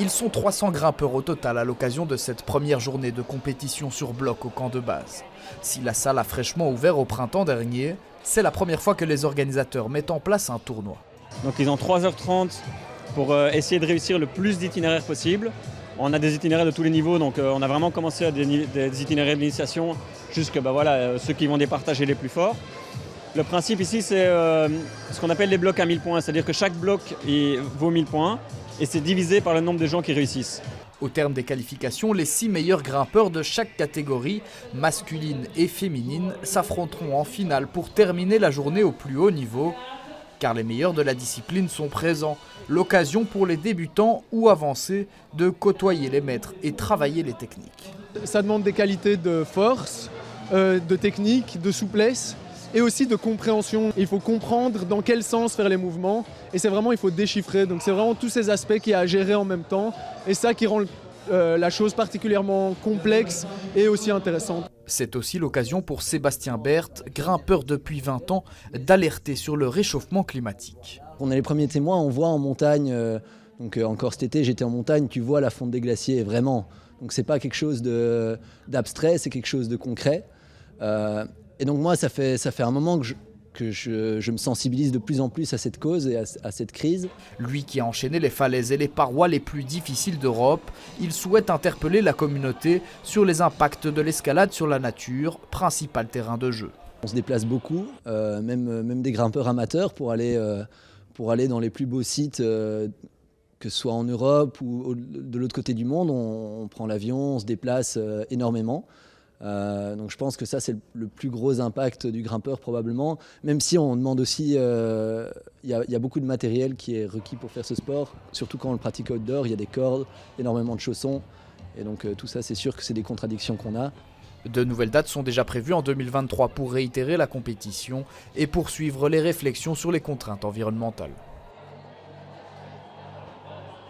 Ils sont 300 grimpeurs au total à l'occasion de cette première journée de compétition sur bloc au camp de base. Si la salle a fraîchement ouvert au printemps dernier, c'est la première fois que les organisateurs mettent en place un tournoi. Donc ils ont 3h30 pour essayer de réussir le plus d'itinéraires possible. On a des itinéraires de tous les niveaux, donc on a vraiment commencé à des itinéraires d'initiation jusqu'à ceux qui vont départager les plus forts. Le principe ici, c'est ce qu'on appelle les blocs à 1000 points, c'est-à-dire que chaque bloc vaut 1000 points et c'est divisé par le nombre de gens qui réussissent. Au terme des qualifications, les 6 meilleurs grimpeurs de chaque catégorie, masculine et féminine, s'affronteront en finale pour terminer la journée au plus haut niveau. Car les meilleurs de la discipline sont présents. L'occasion pour les débutants ou avancés de côtoyer les maîtres et travailler les techniques. Ça demande des qualités de force, de technique, de souplesse et aussi de compréhension. Il faut comprendre dans quel sens faire les mouvements et c'est vraiment, il faut déchiffrer. Donc c'est vraiment tous ces aspects qu'il y a à gérer en même temps et ça qui rend la chose particulièrement complexe et aussi intéressante. C'est aussi l'occasion pour Sébastien Berthe, grimpeur depuis 20 ans, d'alerter sur le réchauffement climatique. On est les premiers témoins, on voit en montagne, encore cet été j'étais en montagne, tu vois la fonte des glaciers vraiment. Donc c'est pas quelque chose d'abstrait, c'est quelque chose de concret. Et donc moi ça fait un moment que je me sensibilise de plus en plus à cette cause et à cette crise. Lui qui a enchaîné les falaises et les parois les plus difficiles d'Europe, il souhaite interpeller la communauté sur les impacts de l'escalade sur la nature, principal terrain de jeu. On se déplace beaucoup, même des grimpeurs amateurs pour aller dans les plus beaux sites, que ce soit en Europe ou de l'autre côté du monde. On prend l'avion, on se déplace énormément. Donc je pense que ça c'est le plus gros impact du grimpeur probablement, même si on demande aussi, il y a beaucoup de matériel qui est requis pour faire ce sport, surtout quand on le pratique outdoor, il y a des cordes, énormément de chaussons, et donc tout ça c'est sûr que c'est des contradictions qu'on a. De nouvelles dates sont déjà prévues en 2023 pour réitérer la compétition et poursuivre les réflexions sur les contraintes environnementales.